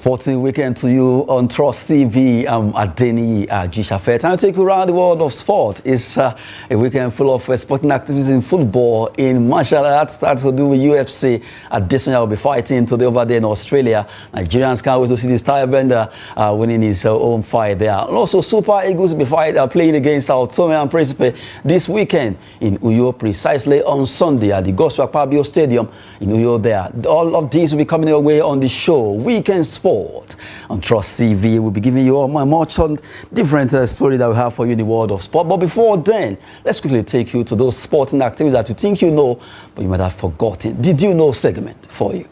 Sporting weekend to you on Trust TV. I'm Adeni Jishafe. Time to take you around the world of sport. It's a weekend full of sporting activities in football. In Oshoala, that starts to do with UFC. Additionally, will be fighting today over there in Australia. Nigerians can't wait to see this tire bender winning his own fight there. And also, Super Eagles will be playing against Sao Tome and Principe this weekend in Uyo, precisely on Sunday at the Goswa Pabio Stadium in Uyo there. All of these will be coming your way on the show. Weekend Sport on Trust TV. We'll be giving you all much on different stories that we have for you in the world of sport. But before then, let's quickly take you to those sporting activities that you think you know, but you might have forgotten. Did you know segment for you?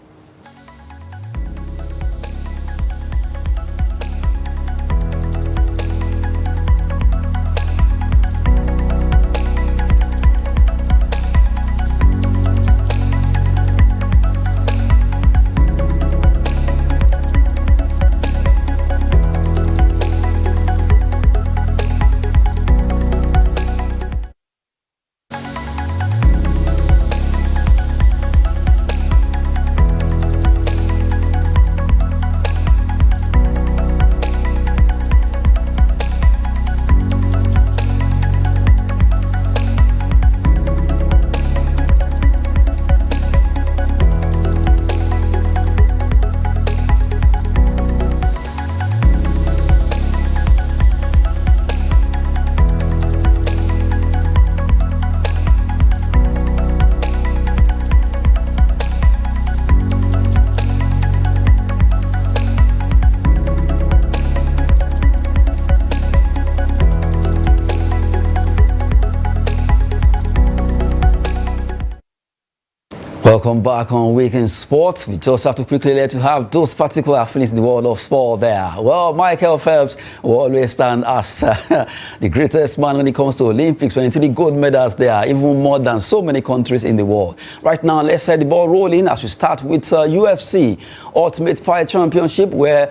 Welcome back on Weekend Sport. We just have to quickly let you have those particular feelings in the world of sport there. Well, Michael Phelps will always stand as the greatest man when it comes to Olympics, 23 gold medals there, even more than so many countries in the world. Right now, let's set the ball rolling as we start with UFC Ultimate Fight Championship, where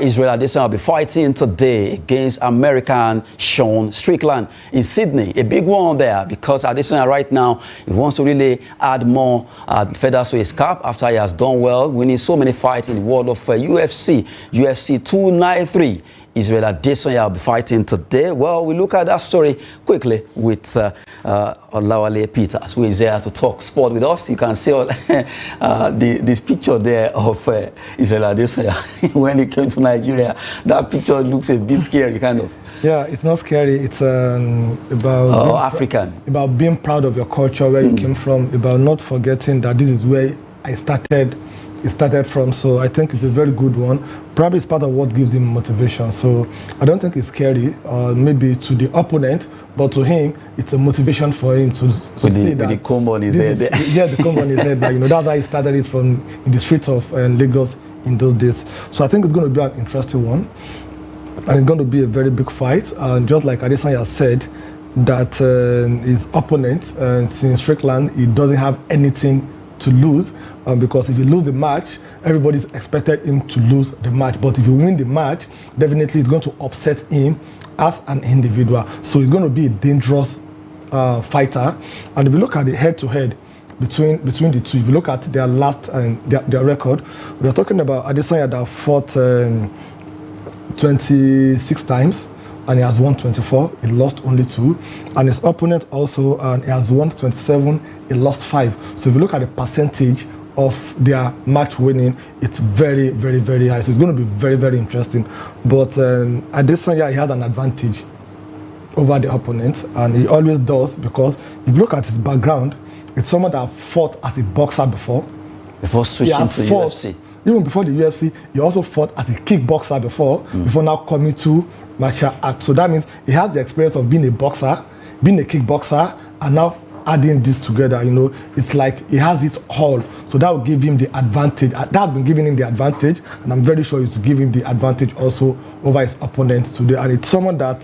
Israel Adesanya will be fighting today against American Sean Strickland in Sydney. A big one there because Adesanya right now, he wants to really add more feathers to his cap after he has done well, winning so many fights in the world of UFC. UFC 293. Israel Adesanya will be fighting today. Well, we look at that story quickly with Olawale Peters, who is here to talk sport with us. You can see all, this picture there of Israel Adesanya when he came to Nigeria. That picture looks a bit scary, kind of. Yeah, it's not scary. It's about African. About being proud of your culture, where you came from, about not forgetting that this is where I started. It started from, so I think it's a very good one. Probably it's part of what gives him motivation. So I don't think it's scary, maybe to the opponent, but to him, it's a motivation for him to see that. With the comb on his head. Yeah, the comb on his head. But, that's how he started it from in the streets of Lagos in those days. So I think it's going to be an interesting one, and it's going to be a very big fight. And just like Adesanya said, that his opponent, since Strickland, he doesn't have anything to lose, because if you lose the match, everybody's expected him to lose the match. But if you win the match, definitely it's going to upset him as an individual. So he's going to be a dangerous fighter. And if you look at the head-to-head between the two, if you look at their last their record, we are talking about Adesanya that fought 26 times. And he has won 24, he lost only 2. And his opponent also, he has won 27, he lost 5. So if you look at the percentage of their match winning, it's very, very, very high. So it's going to be very, very interesting. But Adesanya, he has an advantage over the opponent, and he always does, because if you look at his background, it's someone that fought as a boxer before switching to UFC. Even before the UFC, he also fought as a kickboxer before now coming to martial arts. So that means he has the experience of being a boxer, being a kickboxer, and now adding this together. It's like he has it all. So that will give him the advantage. That has been giving him the advantage, and I'm very sure it will give him the advantage also over his opponent today. And it's someone that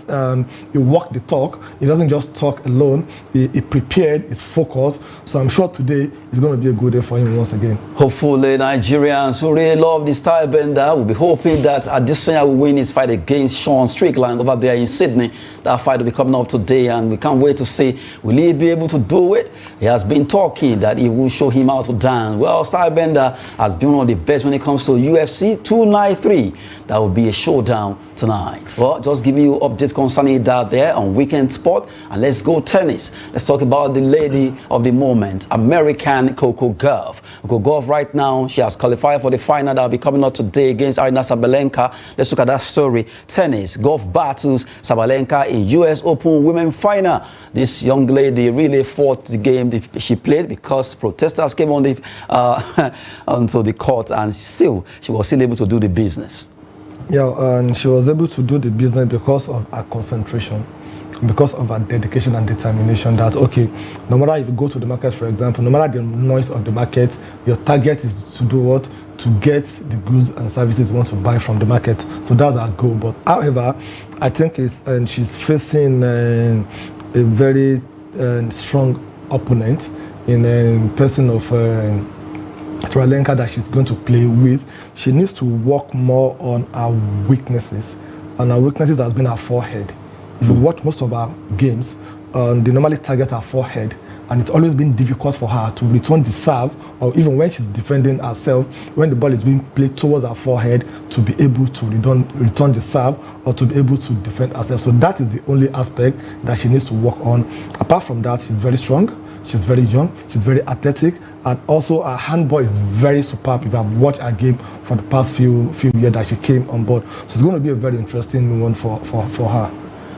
he walked the talk. He doesn't just talk alone. He prepared, he's focused. So I'm sure today is going to be a good day for him once again. Hopefully, Nigerians who really love this style bender will be hoping that Adesanya will win his fight against Sean Strickland over there in Sydney. That fight will be coming up today, and we can't wait to see, will he be able to do it? He has been talking that he will show him how to dance. Well, Stylebender has been one of the best when it comes to UFC 293. That will be a showdown tonight. Well, just give you updates concerning that there on Weekend Sport. And let's go tennis. Let's talk about the lady of the moment, American Coco Gauff. Coco Gauff right now, she has qualified for the final that will be coming up today against Aryna Sabalenka. Let's look at that story. Tennis, Gauff battles Sabalenka in US Open Women Final. This young lady really fought the game she played because protesters came on the onto the court, and she was still able to do the business. Yeah, and she was able to do the business because of her concentration, because of her dedication and determination that, okay, no matter if you go to the market, for example, no matter the noise of the market, your target is to do what? To get the goods and services you want to buy from the market. So that's our goal. But however, I think she's facing a very strong opponent in person of Sabalenka that she's going to play with. She needs to work more on her weaknesses, and her weaknesses has been her forehead. If you watch most of her games, they normally target her forehead, and it's always been difficult for her to return the serve, or even when she's defending herself, when the ball is being played towards her forehead, to be able to return the serve or to be able to defend herself. So that is the only aspect that she needs to work on. Apart from that, she's very strong. She's very young, she's very athletic, and also her handball is very superb. If I've watched her game for the past few years that she came on board. So it's going to be a very interesting one for her.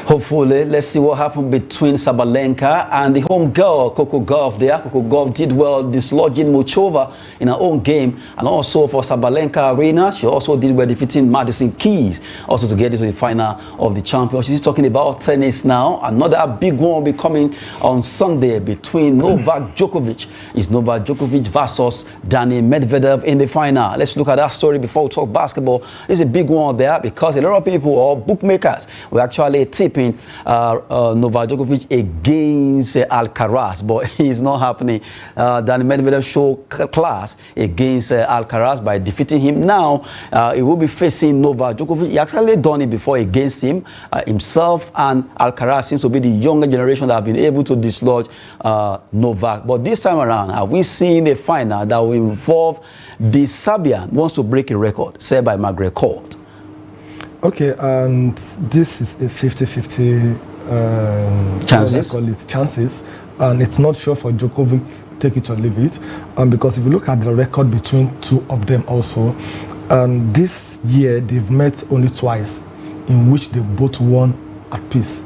Hopefully, let's see what happened between Sabalenka and the home girl, Coco Gauff there. Coco Gauff did well dislodging Muchova in her own game. And also for Sabalenka Arena, she also did well defeating Madison Keys, also to get into the final of the championship. She's talking about tennis now. Another big one will be coming on Sunday between Novak Djokovic. It's Novak Djokovic versus Dani Medvedev in the final. Let's look at that story before we talk basketball. It's a big one there because a lot of people, or bookmakers, will actually tip Novak Djokovic against Alcaraz, but it's not happening. Dani Medvedev showed class against Alcaraz by defeating him. Now he will be facing Novak Djokovic. He actually done it before against him. Himself and Alcaraz seems to be the younger generation that have been able to dislodge Novak. But this time around, have we seen a final that will involve the Serbian wants to break a record set by Margaret Court? Okay, and this is a 50-50 chances, and it's not sure for Djokovic, take it or leave it, because if you look at the record between two of them also, this year they've met only twice, in which they both won at peace.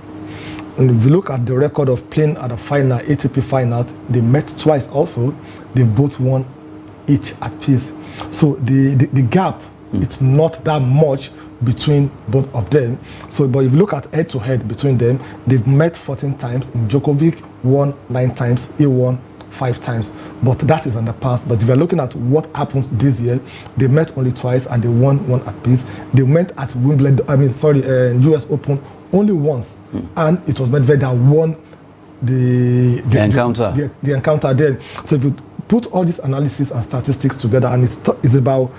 And if you look at the record of playing at the final, ATP finals, they met twice also, they both won each at peace. So the gap, it's not that much between both of them. So, but if you look at head-to-head between them, they've met 14 times. Djokovic won 9 times, he won 5 times. But that is in the past. But if you're looking at what happens this year, they met only twice and they won one apiece. They met at US Open only once, and it was Medvedev that won the encounter then. So if you put all this analysis and statistics together, and it's about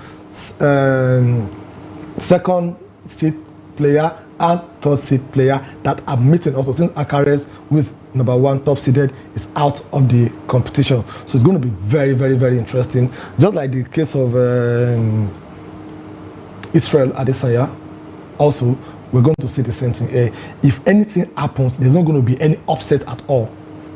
second seed player and third seed player that are meeting also, since Alcaraz, who is number 1 top seeded, is out of the competition. So it's going to be very, very, very interesting. Just like the case of Israel Adesanya, also we're going to see the same thing. If anything happens, there's not going to be any upset at all.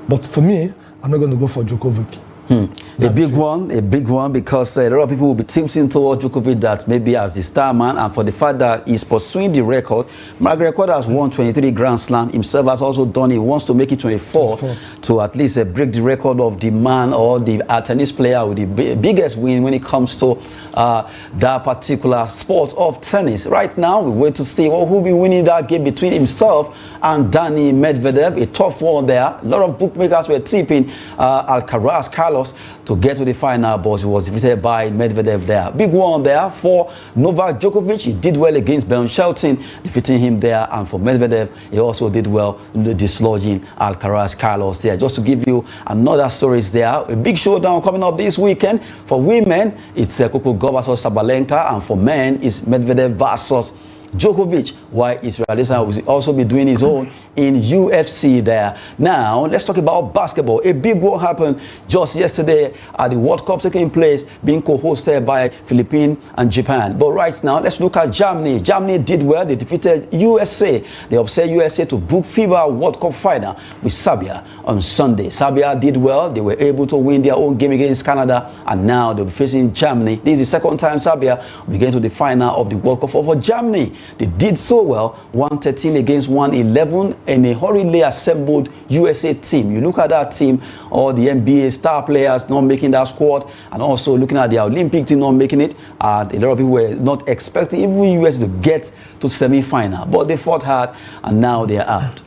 But for me, I'm not going to go for Djokovic. A big one, because a lot of people will be tilting towards Djokovic that maybe as the star man, and for the fact that he's pursuing the record. Margaret Court has won 23 Grand Slam. Himself has also done it. He wants to make it 24 to at least break the record of the man or the tennis player with the biggest win when it comes to that particular sport of tennis. Right now, we wait to see who will be winning that game between himself and Dani Medvedev. A tough one there. A lot of bookmakers were tipping Alcaraz, Carlos Carlos to get to the final, but he was defeated by Medvedev there. Big one there for Novak Djokovic. He did well against Ben Shelton, defeating him there, and for Medvedev, he also did well dislodging Alcaraz Carlos there. Just to give you another stories there, a big showdown coming up this weekend. For women, it's Coco Gauff versus Sabalenka, and for men, it's Medvedev versus Djokovic, while Israel will also be doing his own in UFC there. Now, let's talk about basketball. A big one happened just yesterday at the World Cup taking place, being co-hosted by Philippines and Japan. But right now, let's look at Germany. Germany did well. They defeated USA. They upset USA to book FIBA World Cup final with Serbia on Sunday. Serbia did well. They were able to win their own game against Canada, and now they'll be facing Germany. This is the second time Serbia will get to the final of the World Cup for Germany. They did so well, 113 against 111 in a hurriedly assembled USA team. You look at that team, all the NBA star players not making that squad, and also looking at the Olympic team not making it. A lot of people were not expecting even US to get to semi-final, but they fought hard, and now they are out.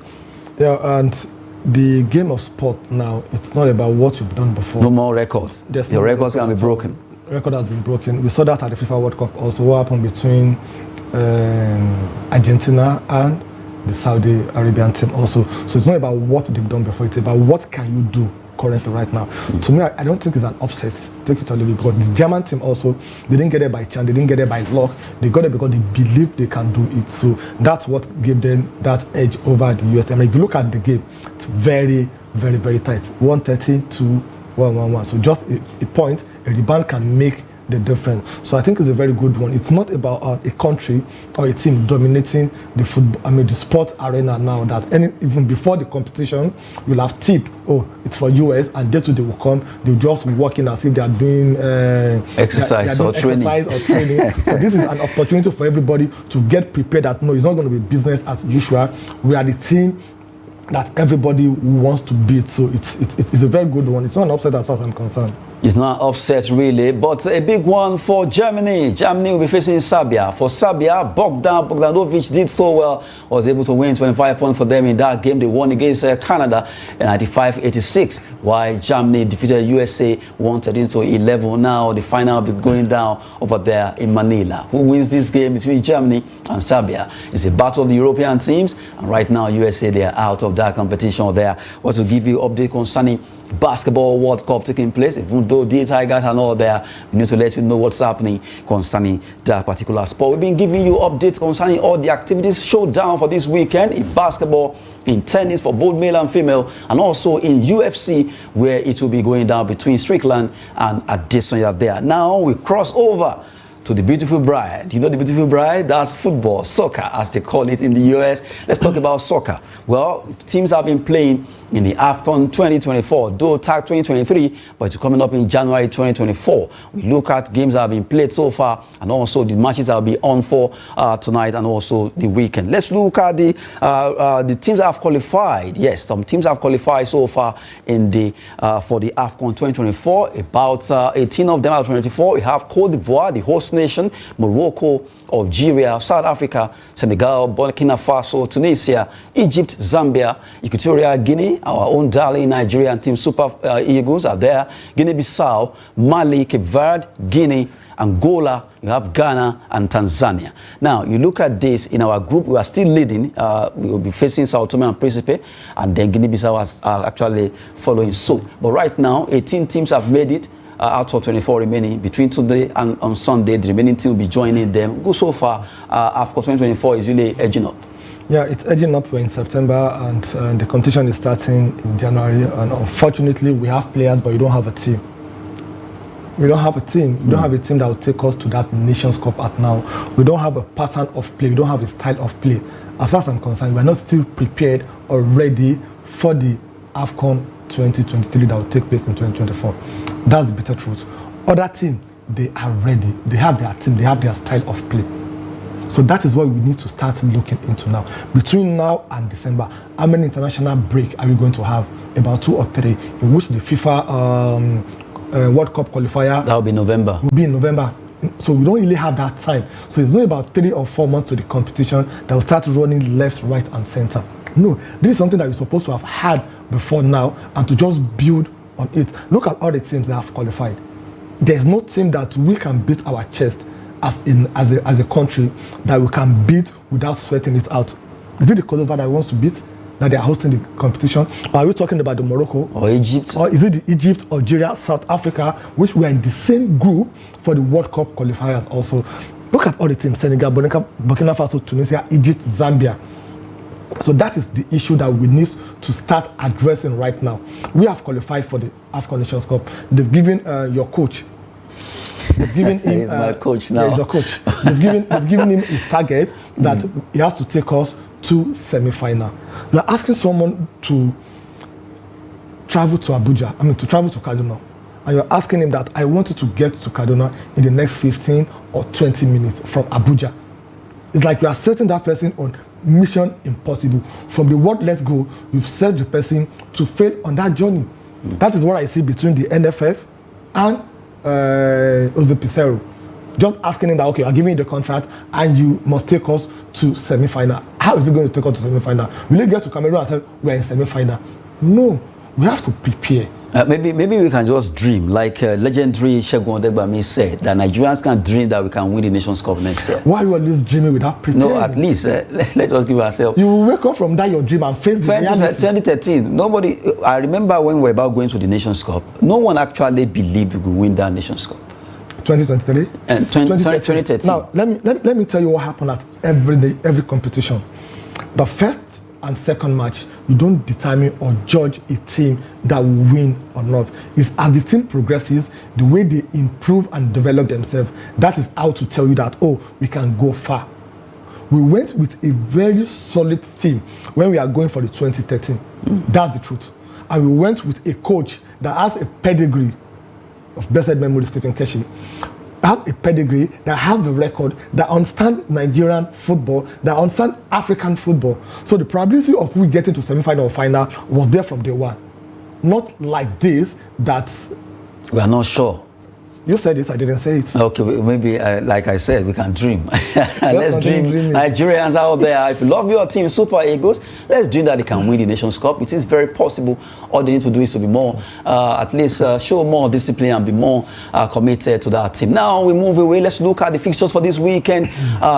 Yeah, and the game of sport now, it's not about what you've done before. No more records. Your records can be broken. Record has been broken. We saw that at the FIFA World Cup also. What happened between Argentina and the Saudi Arabian team also. So it's not about what they've done before, it's about what can you do currently right now. To me, I don't think it's an upset, take it or leave it, because the German team also, they didn't get it by chance, they didn't get it by luck, they got it because they believe they can do it. So that's what gave them that edge over the US. I mean, if you look at the game, it's very, very, very tight. 130 to 111. So just a point, a rebound can make the difference. So I think it's a very good one. It's not about a country or a team dominating the football, the sport arena now, that even before the competition, you'll have tipped, oh, it's for US, and they too, they will come, they'll just walk in as if they are doing exercise or training. So this is an opportunity for everybody to get prepared that, no, it's not going to be business as usual. We are the team that everybody wants to beat. So it's a very good one. It's not an upset as far as I'm concerned. It's not upset really, but a big one for Germany. Germany will be facing Serbia. For Serbia, Bogdanovic did so well, was able to win 25 points for them in that game. They won against Canada in 95-86, while Germany defeated USA 113-11. Now the final will be going down over there in Manila. Who wins this game between Germany and Serbia? It's a battle of the European teams, and right now USA, they are out of that competition there. Want to give you update concerning Basketball World Cup taking place. Even though the Tigers are not there, we need to let you know what's happening concerning that particular sport. We've been giving you updates concerning all the activities showdown for this weekend in basketball, in tennis for both male and female, and also in UFC, where it will be going down between Strickland and Adesanya there. Now we cross over to the beautiful bride. You know the beautiful bride? That's football, soccer, as they call it in the US. Let's talk about soccer. Well, teams have been playing in the AFCON 2024, though TAG 2023, but it's coming up in January 2024. We look at games that have been played so far, and also the matches that will be on for tonight and also the weekend. Let's look at the teams that have qualified. Yes, some teams have qualified so far in the for the AFCON 2024. About 18 of them out of 24. We have Cote d'Ivoire, the host nation, Morocco, Algeria, South Africa, Senegal, Burkina Faso, Tunisia, Egypt, Zambia, Equatorial Guinea, our own darling Nigerian team Super Eagles are there, Guinea-Bissau, Mali, Cape Verde, Guinea, Angola, you have Ghana and Tanzania. Now, you look at this in our group, we are still leading. We will be facing Sao Tome and Principe, and then Guinea-Bissau are actually following suit. But right now, 18 teams have made it. Out of 24 remaining. Between today and on Sunday, the remaining team will be joining them. Go so far, AFCON 2024 is really edging up. Yeah, it's edging up. We're in September, and the competition is starting in January. And unfortunately, we have players, but you don't have a team. We don't have a team. We don't have a team that will take us to that Nations Cup at now. We don't have a pattern of play. We don't have a style of play. As far as I'm concerned, we're not still prepared or ready for the AFCON 2023 that will take place in 2024. That's the bitter truth. Other teams, they are ready. They have their team. They have their style of play. So that is what we need to start looking into now. Between now and December, how many international break are we going to have? About 2 or 3, in which the FIFA World Cup qualifier... That will be November. Will be in November. So we don't really have that time. So it's not about 3 or 4 months to the competition that will start running left, right, and center. No, this is something that we're supposed to have had before now, and to just build on it. Look at all the teams that have qualified. There's no team that we can beat our chest as a country that we can beat without sweating it out. Is it the Kosovo that wants to beat, that they are hosting the competition? Or are we talking about the Morocco? Or Egypt? Or is it the Egypt, Algeria, South Africa, which we are in the same group for the World Cup qualifiers also? Look at all the teams: Senegal, Burkina Faso, Tunisia, Egypt, Zambia. So that is the issue that we need to start addressing right now. We have qualified for the AFCON Nations Cup. They've given your coach. They've given him. He's my coach now. Yeah, he's your coach. They've given him his target that he has to take us to semi-final. You're asking someone to travel to Abuja. To travel to Kaduna, and you're asking him that I want you to get to Kaduna in the next 15 or 20 minutes from Abuja. It's like you are setting that person on mission impossible. From the word let's go, you've set the person to fail on that journey. That is what I see between the NFF and Jose Pizarro. Just asking him that, okay, I'll give you the contract and you must take us to semi-final. How is it going to take us to semi-final? Will you get to Cameroon and say we're in semi-final? No, we have to prepare. Maybe we can just dream, like legendary Segun Odegbami said, that Nigerians can dream that we can win the Nations Cup next year. Why are you always dreaming without preparing? No, at least let's just give ourselves. You will wake up from that your dream and face the reality. 2013, nobody. I remember when we were about going to the Nations Cup, no one actually believed we could win that Nations Cup. 2023 and 2013. Now let me tell you what happened at every competition. The first and second match, you don't determine or judge a team that will win or not. It's as the team progresses, the way they improve and develop themselves, that is how to tell you that, oh, we can go far. We went with a very solid team when we are going for the 2013. That's the truth. And we went with a coach that has a pedigree of blessed memory, Stephen Keshi, has a pedigree, that has the record, that understands Nigerian football, that understands African football. So the probability of we getting to semi-final or final was there from day one. Not like this, that... We are not sure. You said it, I didn't say it. Okay, maybe, like I said, we can dream. Let's dream. Nigerians out there, if you love your team, Super Eagles, let's dream that they can win the Nations Cup. It is very possible. All they need to do is to be more, at least show more discipline and be more committed to that team. Now we move away. Let's look at the fixtures for this weekend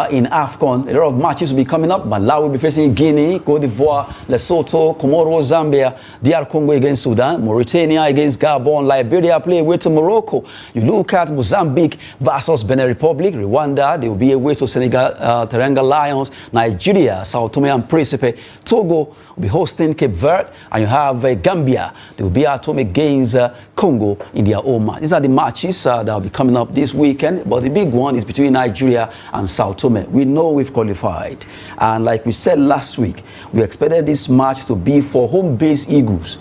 in AFCON. A lot of matches will be coming up. Malawi will be facing Guinea, Cote d'Ivoire, Lesotho, Comoros, Zambia, DR Congo against Sudan, Mauritania against Gabon, Liberia play away to Morocco. You look at Mozambique versus Benin Republic, Rwanda, they will be away to Senegal, Teranga Lions, Nigeria, Sao Tome and Principe, Togo will be hosting Cape Verde, and you have Gambia, they will be at home against Congo in their own match. These are the matches that will be coming up this weekend, but the big one is between Nigeria and Sao Tome. We know we've qualified, and like we said last week, we expected this match to be for home-based Eagles.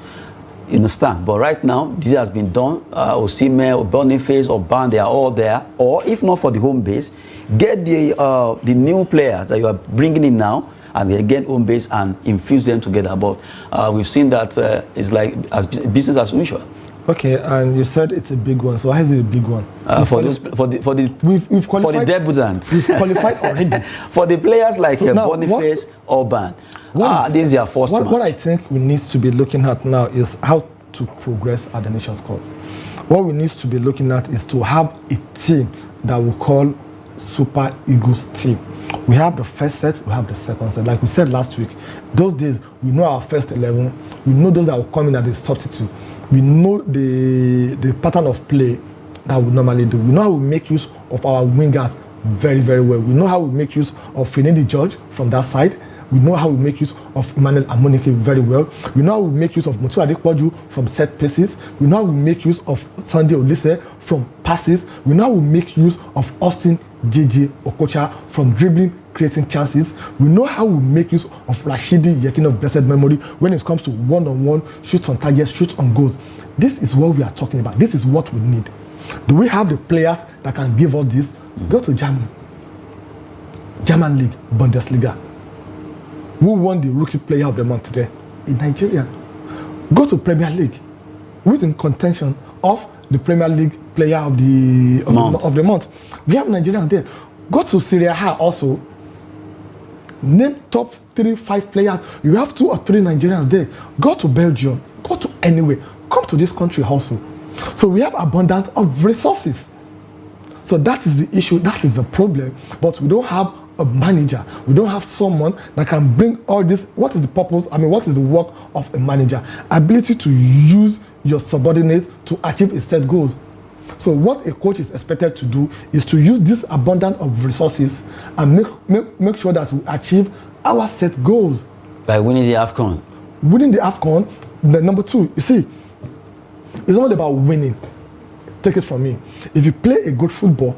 You understand? But right now, this has been done. Osimhen, or Boniface, or Ban, they are all there. Or if not for the home base, get the new players that you are bringing in now, and they get home base and infuse them together. But we've seen that it's like business as usual. Okay, and you said it's a big one. So how is it a big one? For the debutants. We've qualified already. For the players like Boniface or Ban. This is their first match. What I think we need to be looking at now is how to progress at the Nations Cup. What we need to be looking at is to have a team that we call Super Eagles team. We have the first set, we have the second set. Like we said last week, those days we know our first 11, we know those that will come in at the substitute. We know the pattern of play that we normally do. We know how we make use of our wingers very, very well. We know how we make use of Finidi George from that side. We know how we make use of Emmanuel Amonike very well. We know how we make use of Mutu Adepoju from set pieces. We know how we make use of Sunday Olise from passes. We know how we make use of Austin JJ Okocha from dribbling, creating chances. We know how we make use of Rashidi Yekin of blessed memory when it comes to one-on-one, shoots on targets, shoots on goals. This is what we are talking about. This is what we need. Do we have the players that can give us this? Go to Germany. German League, Bundesliga. Who won the Rookie Player of the Month today? In Nigeria. Go to Premier League. Who is in contention of the Premier League Player of the month? We have Nigerians there. Go to Serie A also. Name top 3-5 players. You have 2 or 3 Nigerians there. Go to Belgium. Go to anywhere. come to this country also. So we have abundance of resources. So that is the issue, that is the problem. But we don't have a manager. We don't have someone that can bring all this. What is the purpose? I mean, what is the work of a manager? Ability to use your subordinates to achieve a set goals. So what a coach is expected to do is to use this abundance of resources and make sure that we achieve our set goals. By winning the AFCON. Winning the AFCON, number two, you see, it's not about winning. Take it from me. If you play a good football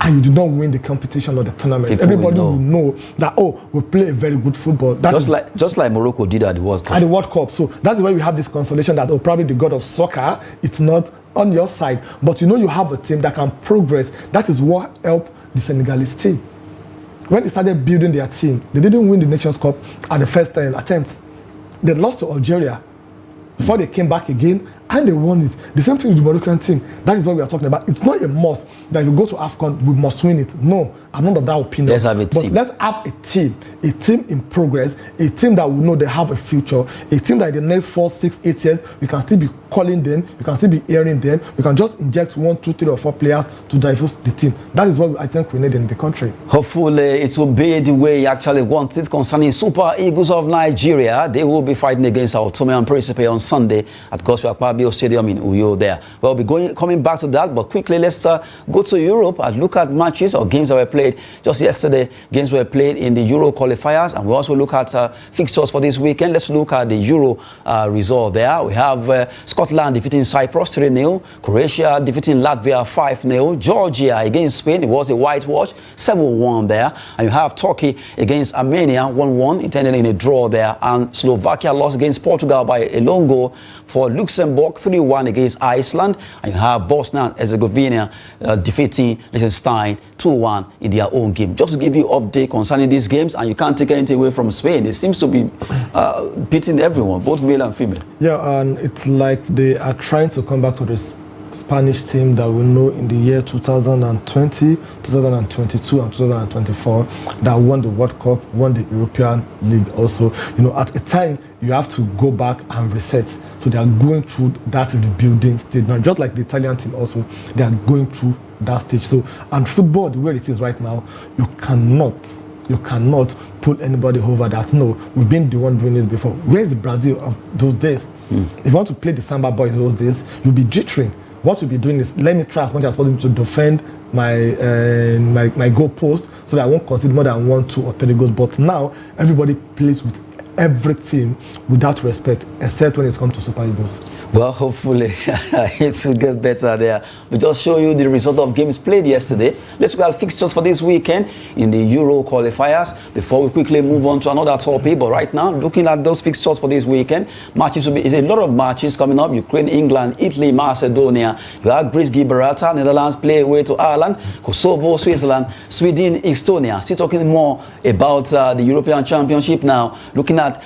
and you do not win the competition or the tournament, everybody will know that, oh, we play a very good football. Just like Morocco did at the World Cup. At the World Cup. So that's why we have this consolation that, oh, probably the god of soccer, it's not on your side. But you know you have a team that can progress. That is what helped the Senegalese team. When they started building their team, they didn't win the Nations Cup at the first attempt. They lost to Algeria before they came back again and they won it. The same thing with the Moroccan team. That is what we are talking about. It's not a must that if you go to AFCON, we must win it. No, I'm not of that opinion. Let's have a team. But let's have a team in progress, a team that we know they have a future, a team that in the next 4, 6, 8 years, we can still be calling them, we can still be hearing them, we can just inject 1, 2, 3, or 4 players to diverse the team. That is what I think we need in the country. Hopefully, it will be the way he actually wants it concerning Super Eagles of Nigeria. They will be fighting against Sao Tome and Principe on Sunday at Gospel Akpabio Stadium in Uyo there. We'll be coming back to that, but quickly, let's go to Europe and look at matches or games that were played just yesterday. Games were played in the Euro qualifiers, and we also look at fixtures for this weekend. Let's look at the Euro result there. We have Scotland defeating Cyprus 3-0, Croatia defeating Latvia 5-0, Georgia against Spain, it was a whitewash 7-1 there, and you have Turkey against Armenia 1-1, intended in a draw there, and Slovakia lost against Portugal by a lone goal. For Luxembourg 3-1 against Iceland, and you have Bosnia and Herzegovina defeating Liechtenstein 2-1 in their own game. Just to give you an update concerning these games, and you can't take anything away from Spain. It seems to be beating everyone, both male and female. Yeah, and it's like they are trying to come back to this Spanish team that we know in the year 2020, 2022, and 2024 that won the World Cup, won the European League also. You know, at a time, you have to go back and reset. So they are going through that rebuilding stage. Now, just like the Italian team also, they are going through that stage. So, and football, the way it is right now, you cannot pull anybody over that. No, we've been the one doing this before. Where's the Brazil of those days? If you want to play the Samba boys those days, you'll be jittering. What you'll be doing is, let me try as much as possible to defend my goal post so that I won't concede more than 1, 2, or 3 goals. But now, everybody plays with every team without respect, except when it comes to Super Eagles. Well, hopefully it will get better there. We just show you the result of games played yesterday. Let's look at fixtures for this weekend in the Euro qualifiers before we quickly move on to another topic. But right now, looking at those fixtures for this weekend, matches will be a lot of matches coming up. Ukraine, England, Italy, Macedonia. You have Greece, Gibraltar, Netherlands play away to Ireland, Kosovo, Switzerland, Sweden, Estonia. Still talking more about the European Championship now. Looking at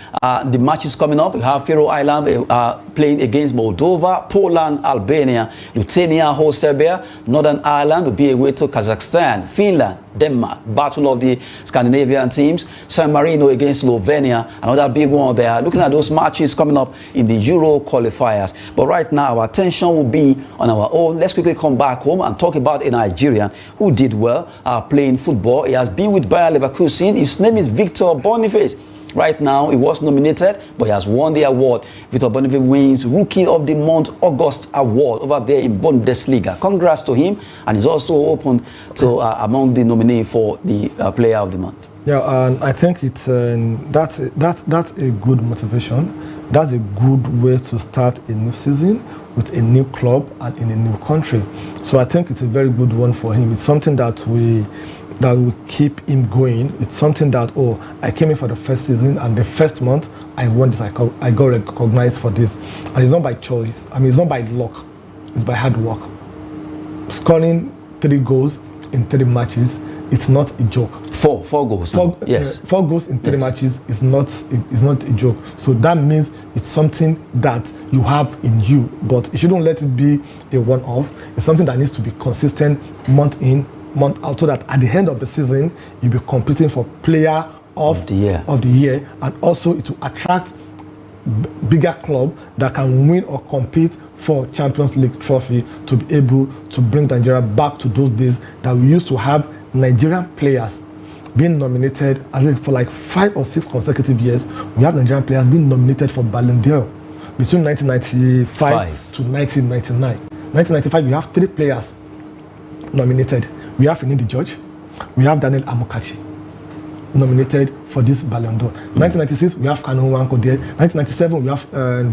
the matches coming up, you have Faroe Island playing against Moldova, Poland, Albania, Lithuania, host Serbia, Northern Ireland will be away to Kazakhstan, Finland, Denmark, battle of the Scandinavian teams, San Marino against Slovenia, another big one there. Looking at those matches coming up in the Euro qualifiers. But right now, our attention will be on our own. Let's quickly come back home and talk about a Nigerian who did well playing football. He has been with Bayer Leverkusen. His name is Victor Boniface. Right now, he was nominated, but he has won the award. Victor Boniface wins Rookie of the Month August Award over there in Bundesliga. Congrats to him, and he's also open to among the nominee for the Player of the Month. Yeah, and I think it's that's a good motivation. That's a good way to start a new season with a new club and in a new country. So I think it's a very good one for him. It's something that will keep him going. It's something that, oh, I came in for the first season and the first month I won this, I got recognized for this. And it's not by choice. I mean, it's not by luck. It's by hard work. Scoring 3 goals in 3 matches, it's not a joke. Four goals. Yes. 4 goals in 3 matches is not a joke. So that means it's something that you have in you, but you shouldn't let it be a one-off. It's something that needs to be consistent month in, month out, so that at the end of the season you'll be competing for Player of the Year, and also it will attract bigger club that can win or compete for Champions League trophy to be able to bring Nigeria back to those days that we used to have Nigerian players being nominated, I think for like 5 or 6 consecutive years. We have Nigerian players being nominated for Balon d'Or between 1995 to 1999. 1995, we have 3 players nominated. We have Finidi George, we have Daniel Amokachi nominated for this Balon d'Or. 1996, we have Kanu Nwankwo there. 1997, we have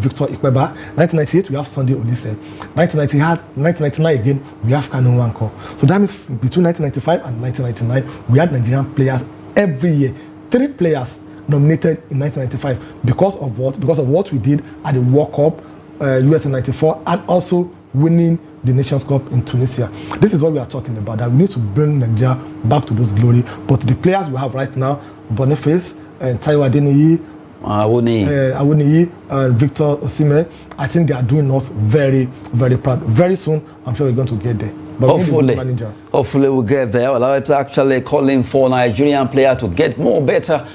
Victor Ikpeba. 1998, we have Sunday Olise. 1999 again, we have Kanu Nwankwo. So that means between 1995 and 1999, we had Nigerian players every year. 3 players nominated in 1995 because of what? Because of what we did at the World Cup, USA 94, and also winning the Nations Cup in Tunisia. This is what we are talking about, that we need to bring Nigeria back to those glory. But the players we have right now, Boniface, Taiwo Adeniyi, Awoniyi, and Victor Osimhen, I think they are doing us very, very proud. Very soon, I'm sure we're going to get there. But hopefully we'll get there. Well, it's actually calling for Nigerian players to get more better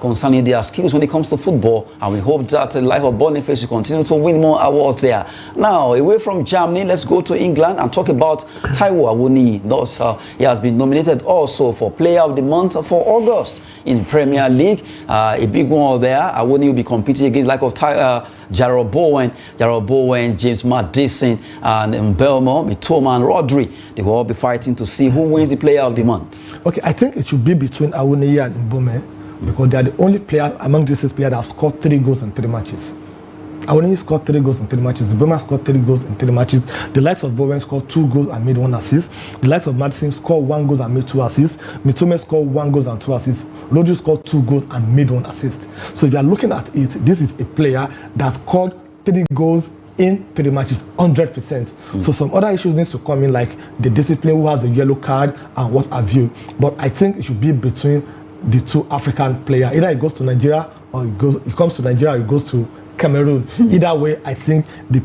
concerning their skills when it comes to football, and we hope that the life of Boniface will continue to win more awards there. Now, away from Germany, let's go to England and talk about Taiwo Awoniyi. He has been nominated also for Player of the Month for August in Premier League. A big one there. Awoniyi will be competing against like of Jarrod Bowen, James Maddison, and Belmont, Mitoma, and Rodri. They will all be fighting to see who wins the Player of the Month. Okay, I think it should be between Awoniyi and Mbome, because they are the only players among these 6 players that have scored 3 goals in 3 matches. Awoniyi scored 3 goals in 3 matches. Mbome scored 3 goals in 3 matches. The likes of Bowen scored 2 goals and made 1 assist. The likes of Maddison scored 1 goal and made 2 assists. Mitoma scored 1 goal and 2 assists. Rodri scored 2 goals and made 1 assist. So if you are looking at it, this is a player that scored 3 goals in 3 matches, 100%. So some other issues needs to come in, like the discipline, who has a yellow card and what have you. But I think it should be between the 2 African players. Either it goes to Nigeria or it comes to Nigeria or it goes to Cameroon. Either way, I think the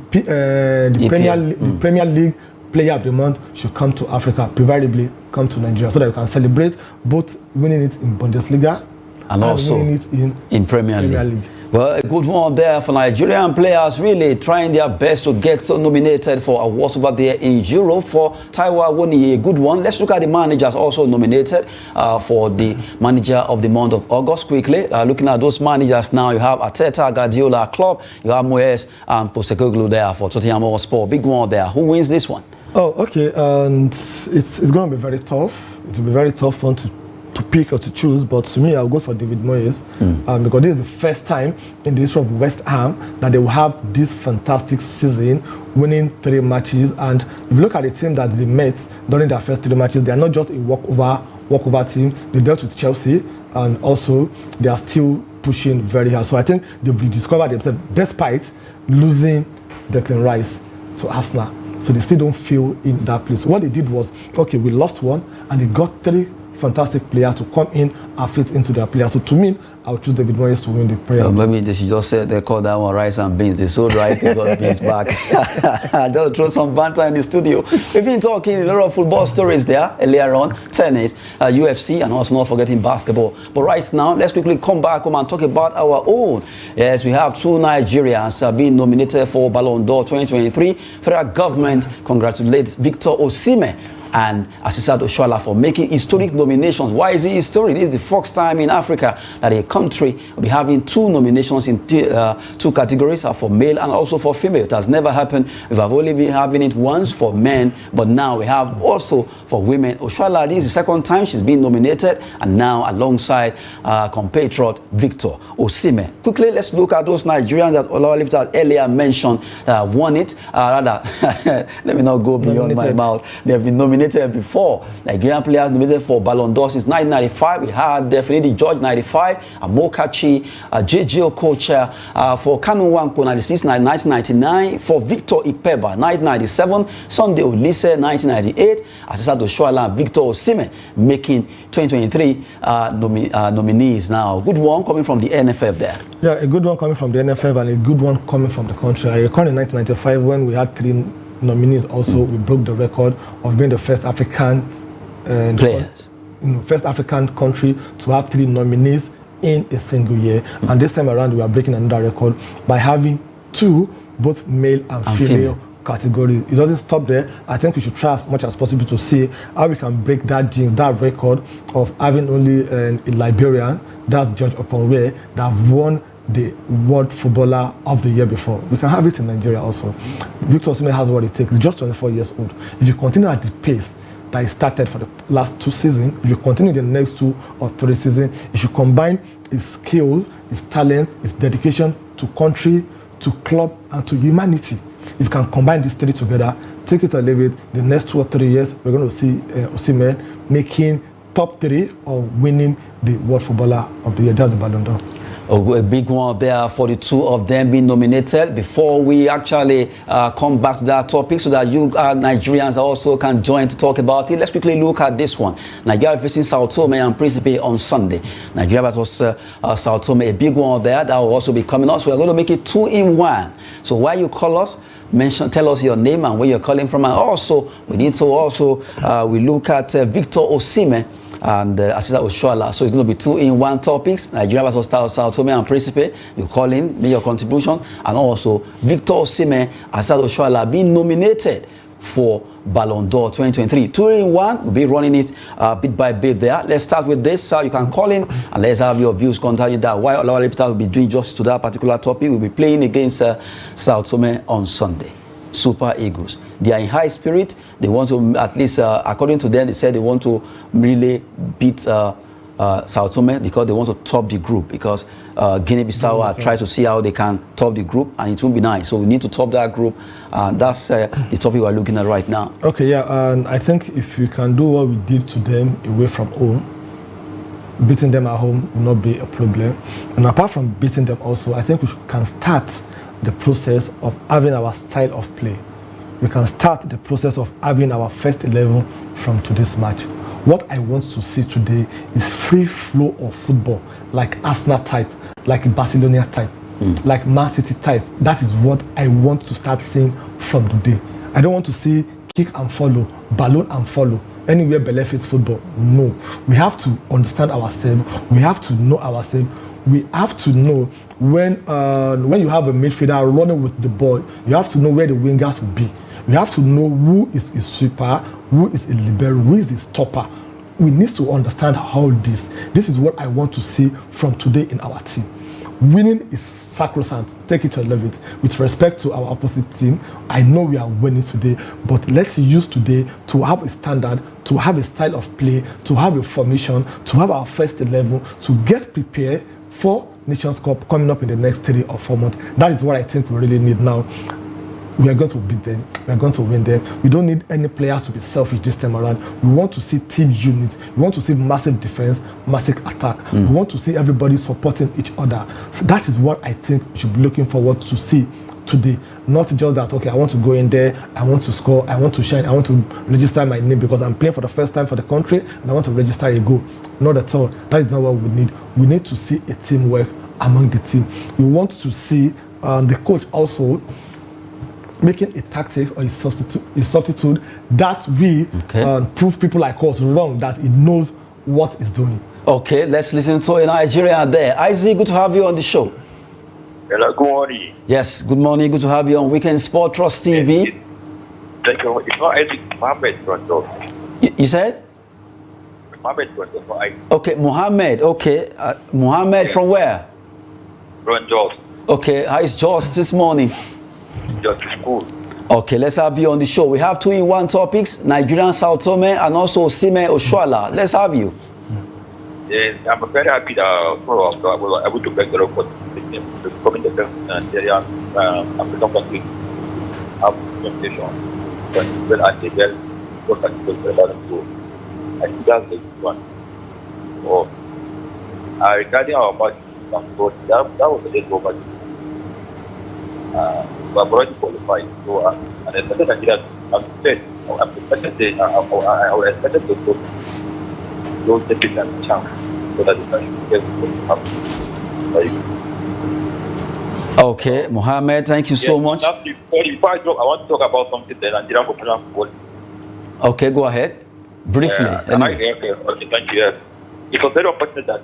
Premier League Player of the Month should come to Africa, preferably come to Nigeria, so that we can celebrate both winning it in Bundesliga and also winning it in Premier League. Well, a good one there for Nigerian players, really trying their best to get so nominated for awards over there in Europe. For Taiwo Awoniyi, a good one. Let's look at the managers also nominated for the Manager of the Month of August quickly. Looking at those managers now, you have Arteta, Guardiola, Klopp, you have Moyes and Postecoglou there for Tottenham Hotspur. Big one there. Who wins this one? Oh, okay. And it's going to be very tough. It will be very tough one to pick or to choose, but to me, I'll go for David Moyes because this is the first time in the history of West Ham that they will have this fantastic season, winning 3 matches. And if you look at the team that they met during their first 3 matches, they are not just a walkover team. They dealt with Chelsea, and also they are still pushing very hard. So I think they've discovered themselves despite losing Declan Rice to Arsenal. So they still don't feel in that place. What they did was, okay, we lost one, and they got 3 fantastic players to come in and fit into their players. So to me, I'll choose David Moyes to win the Premier League. Maybe they should just say they call that one rice and beans. They sold rice, they got beans back. Just throw some banter in the studio. We've been talking a lot of football stories there earlier on, tennis, UFC, and also not forgetting basketball. But right now, let's quickly come back home and talk about our own. Yes, we have 2 Nigerians being nominated for Balon d'Or 2023. Federal government congratulates Victor Osimhen and Asisat Oshoala for making historic nominations. Why is it historic? This is the first time in Africa that a country will be having 2 nominations in 2 categories, for male and also for female. It has never happened. We have only been having it once for men, but now we have also for women. Oshoala, this is the 2nd time she's been nominated, and now alongside compatriot Victor Osimhen. Quickly, let's look at those Nigerians that Olawale that earlier mentioned that won it. Rather, let me not go beyond my mouth. They have been nominated before. Nigerian players nominated for Balon d'Or since 1995. We had Finidi George 95, Amokachi, JJ Okocha, for Kanu Nwankwo 96, 1999, for Victor Ikpeba 1997, Sunday Olise 1998, Asisat Oshoala and Victor Osimhen making 2023 nominees now. Good one coming from the NFF there. Yeah, a good one coming from the NFF and a good one coming from the country. I recall in 1995 when we had 3 nominees also, we broke the record of being the first African players, first African country to have 3 nominees in a single year. And this time around, we are breaking another record by having 2, both male and female categories. It doesn't stop there. I think we should try as much as possible to see how we can break that record of having only a Liberian, that's George Oponwe, that won the World Footballer of the Year before. We can have it in Nigeria also. Victor Osimhen has what it takes. He's just 24 years old. If you continue at the pace that he started for the last 2 seasons, if you continue the next 2 or 3 seasons, if you combine his skills, his talent, his dedication to country, to club, and to humanity, if you can combine these 3 together, take it or leave it, the next 2 or 3 years, we're going to see Osimhen making top 3 or winning the World Footballer of the Year. That's the Balon d'Or. A big one there for the 2 of them being nominated. Before we actually come back to that topic so that you Nigerians also can join to talk about it, let's quickly look at this one. Nigeria facing Sao Tome and Principe on Sunday. Nigeria versus Sao Tome, a big one there that will also be coming up. So we're going to make it 2 in 1. So while you call us, tell us your name and where you're calling from, and also we need to we look at Victor Osimhen and Assistant Oshoala. So it's going to be 2 in 1 topics. Nigeria versus Sao Tome and Principe. You call in, make your contribution, and also Victor Osimhen, Assistant Oshoala being nominated for Balon d'Or 2023. 2 in 1. We'll be running it bit by bit there. Let's start with this. You can call in and let's have your views concerning that. While Olawale Peter will be doing justice to that particular topic, we'll be playing against Sao Tome on Sunday. Super Eagles. They are in high spirit. They want to, at least according to them, they said they want to really beat Sao Tome because they want to top the group, because Guinea-Bissau are trying to see how they can top the group, and it will be nice. So we need to top that group, and that's the topic we're looking at right now. Okay, yeah, and I think if we can do what we did to them away from home, beating them at home will not be a problem. And apart from beating them also, I think we can start the process of having our style of play. We can start the process of having our first 11 from today's match. What I want to see today is free flow of football, like Arsenal type, like Barcelona type, like Man City type. That is what I want to start seeing from today. I don't want to see kick and follow, balloon and follow, anywhere Bele fits football. No. We have to understand ourselves. We have to know ourselves. We have to know when you have a midfielder running with the ball, you have to know where the wingers will be. You have to know who is a sweeper, who is a libero, who is a stopper. We need to understand how this is what I want to see from today in our team. Winning is sacrosanct, take it or leave it. With respect to our opposite team, I know we are winning today, but let's use today to have a standard, to have a style of play, to have a formation, to have our first 11, to get prepared for Nations Cup coming up in the next 3 or 4 months. That is what I think we really need now. We are going to beat them. We are going to win them. We don't need any players to be selfish this time around. We want to see team unity. We want to see massive defense, massive attack. We want to see everybody supporting each other. So that is what I think we should be looking forward to see today. Not just that, okay, I want to go in there, I want to score, I want to shine, I want to register my name because I'm playing for the first time for the country and I want to register a goal. Not at all. That is not what we need. We need to see a teamwork among the team. We want to see the coach also making a tactics or a substitute that we prove people like us wrong, that he knows what he's doing. Okay, let's listen to a Nigerian there. Isaac, good to have you on the show. Hello, good morning. Yes, good morning. Good to have you on Weekend Sport Trust TV. Thank you. It's not Isaac, Mohammed from You said? Mohammed from Isaac. Okay, Mohammed. Okay, Mohammed from where? From Jos. Okay, how is Jos this morning? Just school. Okay, let's have you on the show. We have 2 in 1 topics, Nigerian, Sao Tome, and also Osimhen, Oshoala. Let's have you. Yes, I'm very happy that I was able to break the record. Becoming the first Nigerian African country have representation. But well, at the well, what I think that's the one. So, regarding our match, that was a little over. We have already qualified. So, and expected Nigeria, I expected to go don't take it as a chance so that the can get happen. Okay, Mohammed, thank you so much. Before I want to talk about something that Nigerian professional football. Okay, go ahead. Briefly. Okay, thank you. Yes. It was very unfortunate that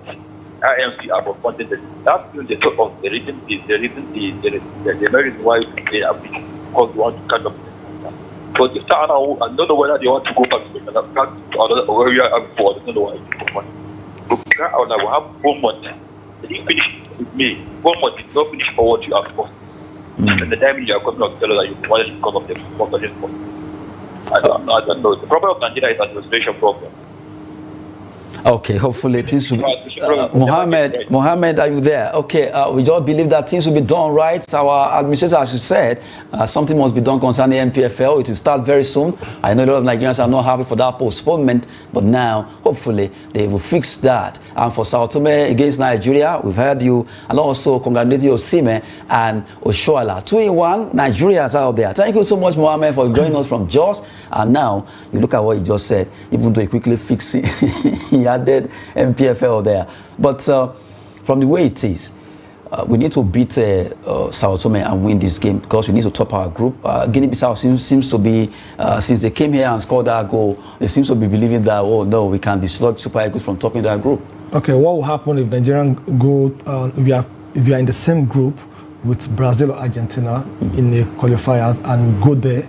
IMC are confronting that. That's the sort of the reason the reason why they are because they want to catch up. But the start now, I don't know whether they want to go back to another area before. I don't know why. But I will have 4 months. They didn't finish with me. 4 months did not finish for what you asked for. And the time you are coming out to tell us that you wanted to come up the sponsorship. I don't know. The problem of Nigeria is an administration problem. Okay, hopefully things will be... Mohammed, are you there? Okay, we just believe that things will be done right. Our administrator, as you said, something must be done concerning MPFL. It will start very soon. I know a lot of Nigerians are not happy for that postponement, but now, hopefully, they will fix that. And for Sao Tome against Nigeria, we've heard you, and also congratulating Osimhen and Oshoala. 2-in-1, Nigeria's out there. Thank you so much, Mohammed, for joining us from Jos. And now, you look at what you just said, even though he quickly fixed it, he added MPFL there. But from the way it is, we need to beat Sao Tome and win this game because we need to top our group. Guinea-Bissau seems to be, since they came here and scored that goal, they seem to be believing that, oh no, we can dislodge Super Eagles from topping that group. Okay, what will happen if Nigerian go, if we are in the same group with Brazil or Argentina in the qualifiers and we go there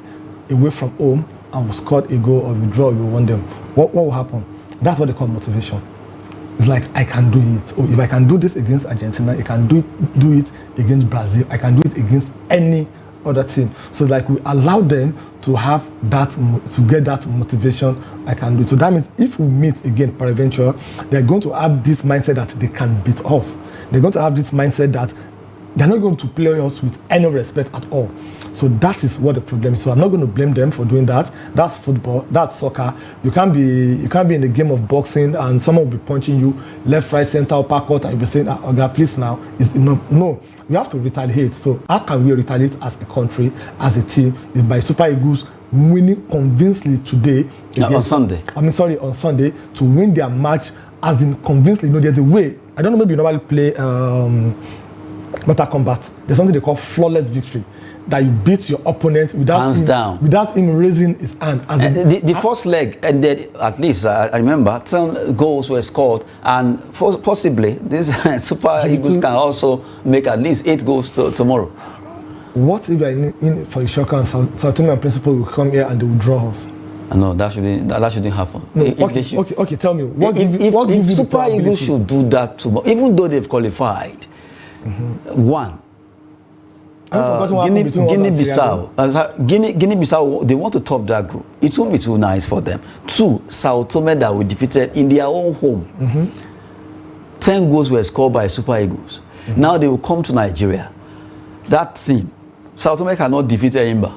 away from home and we scored a goal or we draw, we won them, what will happen? That's what they call motivation. It's like, I can do it. Oh, if I can do this against Argentina, I can do it against Brazil, I can do it against any other team. So like we allow them to have that, to get that motivation, I can do it. So that means if we meet again, peradventure, they're going to have this mindset that they can beat us. They're going to have this mindset that they're not going to play us with any respect at all. So that is what the problem is. So I'm not going to blame them for doing that. That's football. That's soccer. You can't be in the game of boxing and someone will be punching you left, right, center, uppercut, and you'll be saying, "Oh God, please now, it's enough." No, we have to retaliate. So how can we retaliate as a country, as a team? Is by Super Eagles winning convincingly today. On Sunday. On Sunday to win their match as in convincingly. You know, there's a way. I don't know. Maybe you normally play Mortal Kombat. There's something they call flawless victory. That you beat your opponent without him raising his hand. The first leg ended, at least I remember, 10 goals were scored, and possibly these Super Eagles can also make at least 8 goals tomorrow. What if in for a shocker and Sao Tome and Principal will come here and they will draw us? No, that shouldn't happen. No, okay, tell me. If Super Eagles should do that tomorrow, even though they've qualified, one. Guinea-Bissau, they want to top that group. It won't be too nice for them. 2, Sao Tome that were defeated in their own home. 10 goals were scored by Super Eagles. Now they will come to Nigeria. That team, Sao Tome cannot defeat Enyimba.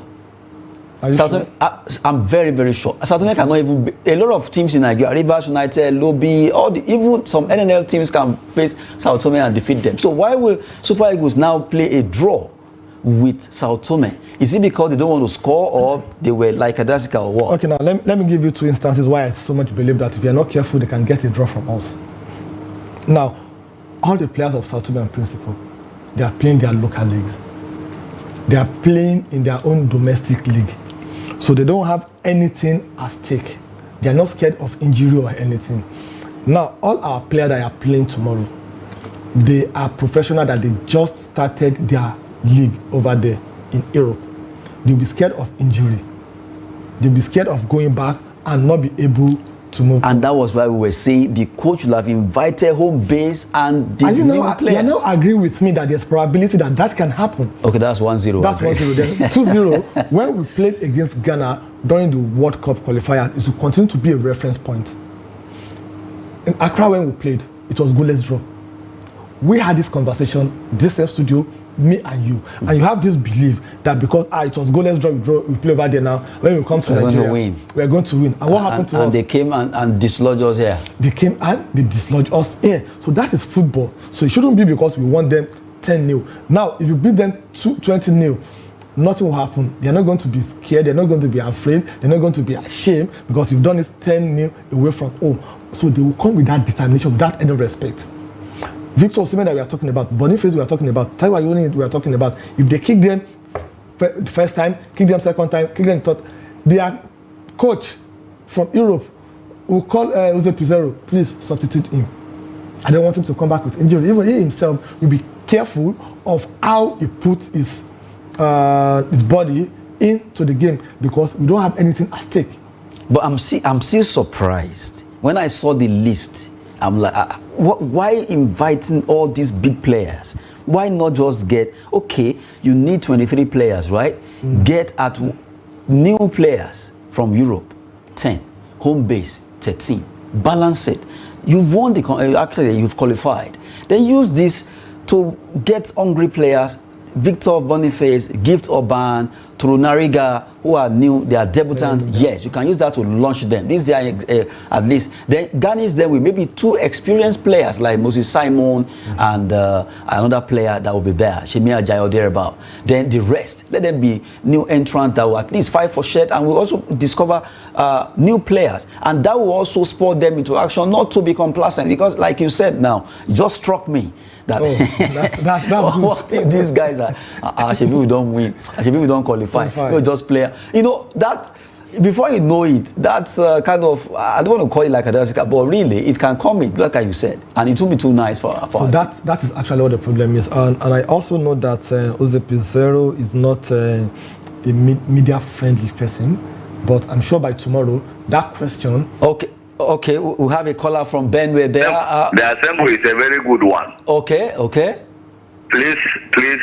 I'm very, very sure. Sao Tome cannot even be, a lot of teams in Nigeria, Rivers United, Lobby, even some NNL teams can face Sao Tome and defeat them. So why will Super Eagles now play a draw with Sao Tome? Is it because they don't want to score, or they were like Adasika, or what? Okay, now let me give you 2 instances why I so much believe that if you're not careful, they can get a draw from us. Now, all the players of Sao Tome and Principal, they are playing their local leagues. They are playing in their own domestic league. So they don't have anything at stake. They are not scared of injury or anything. Now, all our players that are playing tomorrow, they are professional, that they just started their league over there in Europe. They'll be scared of injury. They'll be scared of going back and not be able to move. And that was why we were saying the coach will have invited home base and the new players. You now agree with me that there's probability that can happen. Okay, that's 1-0. That's 1-0. Then 2-0. When we played against Ghana during the World Cup qualifiers, it will continue to be a reference point. In Accra, when we played, it was goalless draw. We had this conversation, this same studio, me and you, and you have this belief that because it was goalless draw, we play over there now. When we come to Nigeria, we're going to win. And what happened to us? And they came and dislodged us here. They came and they dislodged us here. So that is football. So it shouldn't be because we won them 10-0. Now, if you beat them 20-0, nothing will happen. They're not going to be scared. They're not going to be afraid. They're not going to be ashamed because you've done it 10-0 away from home. So they will come with that determination, without any respect. Victor Osimhen that we are talking about, Boniface we are talking about, Taiwo Awoniyi we are talking about. If they kick them the first time, kick them second time, kick them third, their coach from Europe will call Jose Pizarro, please substitute him. I don't want him to come back with injury. Even he himself will be careful of how he puts his body into the game because we don't have anything at stake. But I'm still surprised when I saw the list. I'm like, why inviting all these big players? Why not just get, okay, you need 23 players, right? Get at new players from Europe, 10, home base, 13, balance it. You've won actually you've qualified. Then use this to get hungry players, Victor Boniface, Gift Orban, Turunariga, who are new, they are debutants. Yes, you can use that to launch them. These are at least. Then garnish them with maybe 2 experienced players like Moses Simon and another player that will be there, Shemia Jai or thereabout. Then the rest, let them be new entrants that will at least fight for shirt, and we'll also discover new players. And that will also spur them into action, not to be complacent, because like you said now, it just struck me that what if these guys are Shebi we don't win, Shebi we don't qualify, we'll just play. You know, that before you know it, that's kind of, I don't want to call it like a Dasica, but really it can come in, like you said, and it won't be too nice for so that is actually what the problem is. And I also know that Jose Pizarro is not a media friendly person, but I'm sure by tomorrow that question. Okay, we have a caller from Benway there. The assembly is a very good one. Okay. Please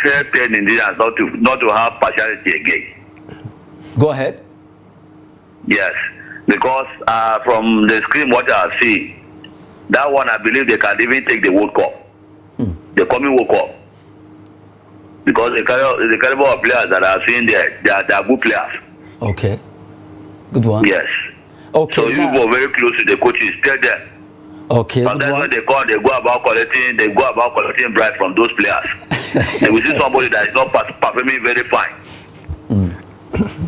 help the Nigerians not to have partiality again. Go ahead. Yes, because from the screen what I see, that one I believe they can even take the World Cup, the coming World Cup, because the caliber of players that I've seen there, they are good players. Okay, good one. Yes. Okay. So you go very close to the coaches, tell them. Okay. Sometimes when they come, they go about collecting bribe from those players. They will see somebody that is not performing very fine.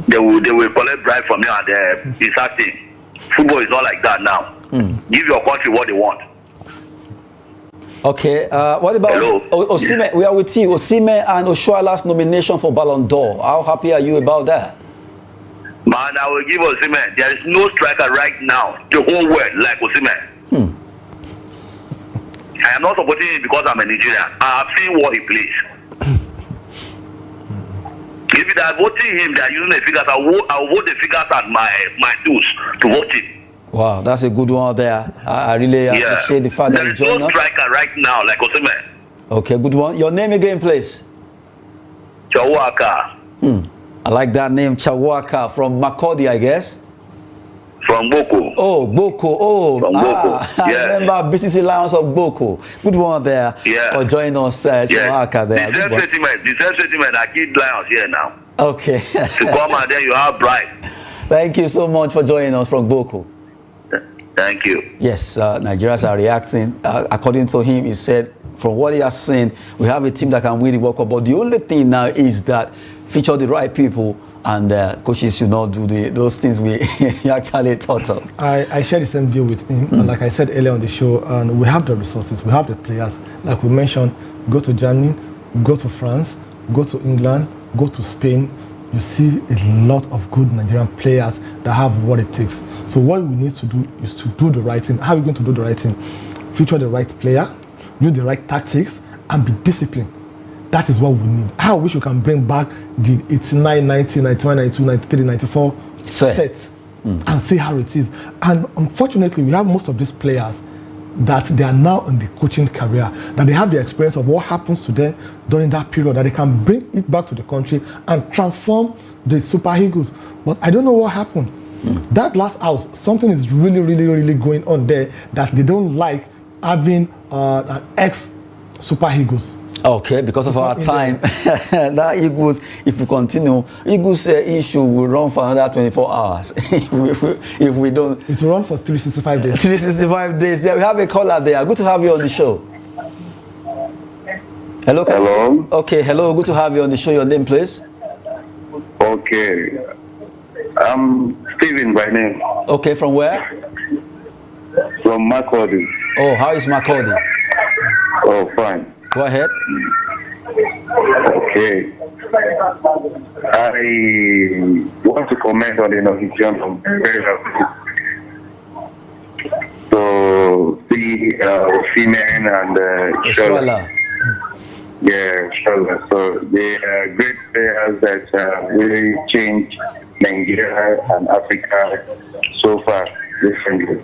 They will collect bribe from you and it's acting. Football is not like that now. Give your country what they want. Okay. What about Osimhen? We are with you. Osimhen and Oshoala's nomination for Balon d'Or. How happy are you about that? Man, I will give Osimhen. There is no striker right now, the whole world, like Osimhen. I am not supporting him because I'm a Nigerian. I have seen what he plays. If they are voting him, they are using the figures. I will vote the figures at my tools to vote him. Wow, that's a good one there. I really appreciate the fact that you joined us. There is no striker right now like Osimhen. Okay, good one. Your name again, please? Chawaka. I like that name, Chawaka, from Makurdi, I guess. From Boko. Oh, Boko. Oh, from Boko. I remember BCC Lions of Boko. Good one there. For joining us, Chawaka there. The same sentiment I keep Lions here now. Okay. To come and then you have bribe. Thank you so much for joining us from Boko. Thank you. Yes, Nigerians are reacting. According to him, he said, from what he has seen, we have a team that can win the World Cup. But the only thing now is that feature the right people, and coaches should not do those things we actually thought of. I share the same view with him. And like I said earlier on the show, we have the resources, we have the players. Like we mentioned, go to Germany, go to France, go to England, go to Spain. You see a lot of good Nigerian players that have what it takes. So what we need to do is to do the right thing. How are we going to do the right thing? Feature the right player, use the right tactics, and be disciplined. That is what we need. I wish we can bring back the 89, 90, 91, 92, 93, 94 sets and see how it is. And unfortunately, we have most of these players that they are now in the coaching career, that they have the experience of what happens to them during that period, that they can bring it back to the country and transform the Super Eagles. But I don't know what happened. That last house, something is really going on there that they don't like having an ex-Super Eagles. Okay, because of our time, that Eagles, if we continue, Eagles issue will run for another 24 hours. if we don't. It will run for 365 days. 365 days. There, we have a caller there. Good to have you on the show. Hello. Hello. Okay, hello. Good to have you on the show. Your name, please. Okay. I'm Steven by name. Okay, from where? From Makurdi. Oh, how is Makurdi? Oh, fine. Go ahead. Okay. I want to comment on the nomination from very happy. So the Osimhen and Oshoala. Yeah, sure. So they are great players that really changed Nigeria and Africa so far recently.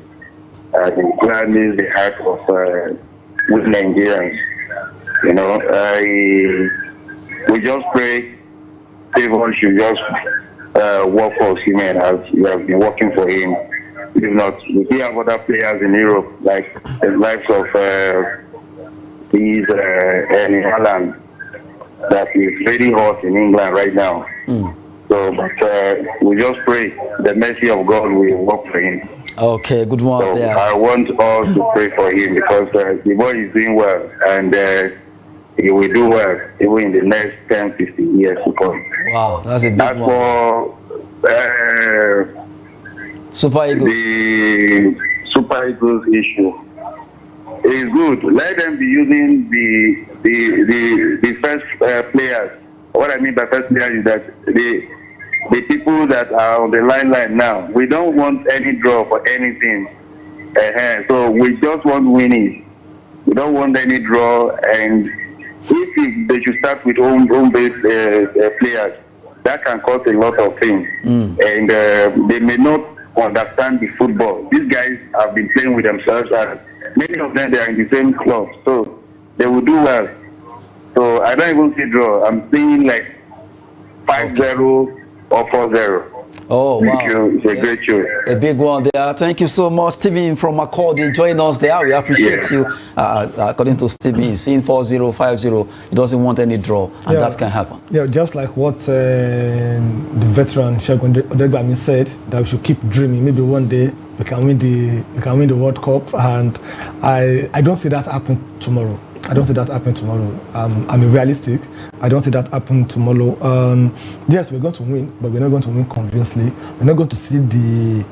They gladly the heart of with Nigerians. You know, we just pray everyone should just work for Osimhen as we have been working for him. If not, we have other players in Europe like the likes of Holland that is very hot in England right now. So, but we just pray the mercy of God will work for him. Okay, good one. So there. I want all to pray for him because the boy is doing well and he will do well even in the next 10, 15 years to come. Wow, that's a big As one. for Super Eagles. the Super Eagles issue, it is good. Let them be using the first players. What I mean by first players is that the people that are on the line now, we don't want any draw for anything. So we just want winning. We don't want any draw. And if they should start with home-based players, that can cause a lot of things. And they may not understand the football. These guys have been playing with themselves, and many of them, they are in the same club. So they will do well. So I don't even see draw. I'm seeing like 5-0 or 4-0. Oh, wow. Thank you. It's a great show. A big one there. Thank you so much, Stephen from Macaulay. Join us there. We appreciate you. According to Stephen, he's seeing 4-0, 5-0. He doesn't want any draw, and that can happen. Yeah, just like what the veteran Segun Odegbami said, that we should keep dreaming. Maybe one day we can win the World Cup, and I don't see that happen tomorrow. I don't see that happen tomorrow. I'm realistic. I don't see that happen tomorrow. Yes, we're going to win, but we're not going to win convincingly. We're not going to see the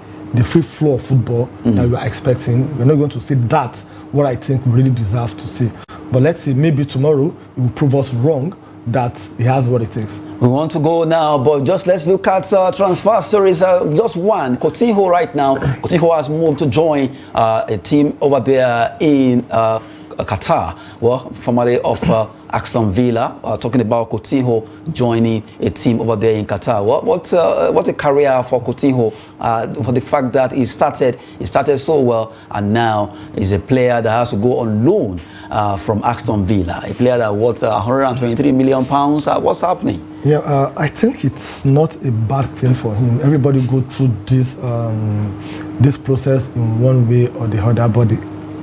free flow of football that we are expecting. We're not going to see that, what I think we really deserve to see. But let's see, maybe tomorrow it will prove us wrong that he has what it takes. We want to go now, but just let's look at transfer stories. Just one, Coutinho right now. Coutinho has moved to join a team over there in Qatar, well, formerly of Aston Villa. Talking about Coutinho joining a team over there in Qatar. What a career for Coutinho, for the fact that he started so well, and now he's a player that has to go on loan from Aston Villa, a player that worth 123 million pounds. What's happening? Yeah, I think it's not a bad thing for him. Everybody go through this process in one way or the other, but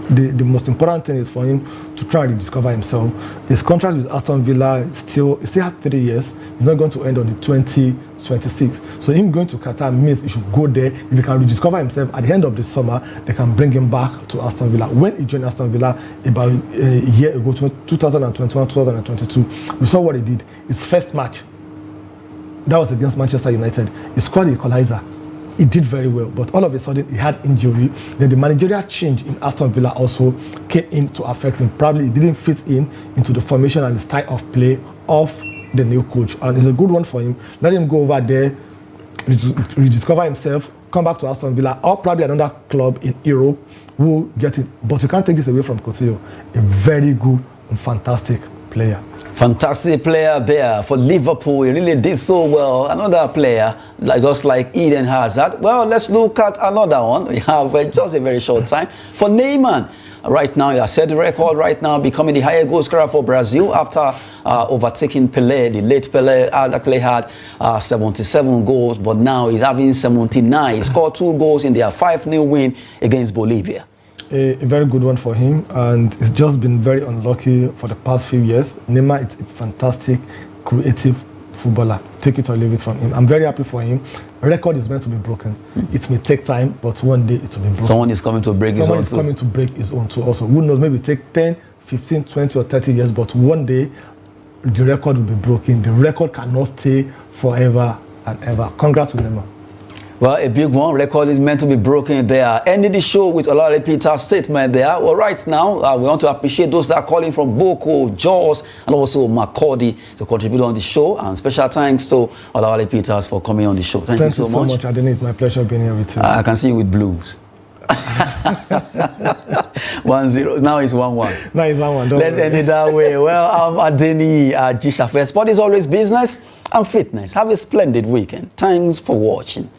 the most important thing is for him to try and rediscover himself. His contract with Aston Villa still has 3 years. It's not going to end on the 2026. So him going to Qatar means he should go there. If he can rediscover himself at the end of the summer, they can bring him back to Aston Villa. When he joined Aston Villa about a year ago, 2021, 2022, we saw what he did. His first match, that was against Manchester United. He scored the equalizer. He did very well, but all of a sudden he had injury. Then the managerial change in Aston Villa also came in to affect him. Probably he didn't fit into the formation and the style of play of the new coach. And it's a good one for him. Let him go over there, rediscover himself, come back to Aston Villa, or probably another club in Europe who get it. But you can't take this away from Coutinho. A very good and fantastic player. Fantastic player there for Liverpool. He really did so well. Another player, just like Eden Hazard. Well, let's look at another one. We have just a very short time for Neymar. Right now, he has set the record right now, becoming the highest goal scorer for Brazil after overtaking Pelé. The late Pelé actually had 77 goals, but now he's having 79. He scored 2 goals in their 5-0 win against Bolivia. A very good one for him, and it's just been very unlucky for the past few years. Neymar is a fantastic, creative footballer. Take it or leave it from him. I'm very happy for him. Record is meant to be broken. It may take time, but one day it will be broken. Someone is coming to break his own too. Someone is coming to break his own too also. Who knows, maybe take 10, 15, 20 or 30 years, but one day the record will be broken. The record cannot stay forever and ever. Congrats to Neymar. Well, a big one. Record is meant to be broken there. Ending the show with Olawale Peter's statement there. Well, right now, we want to appreciate those that are calling from Boko, Jaws, and also Macaulay to contribute on the show. And special thanks to Olawale Peters for coming on the show. Thank you so much. Thank you so much, Adeni. It's my pleasure being here with you. I can see you with blues. 1-0. Now it's 1-1. Now it's 1-1. Let's end it that way. Well, I'm Adeni Jishafe. Sport is always business and fitness. Have a splendid weekend. Thanks for watching.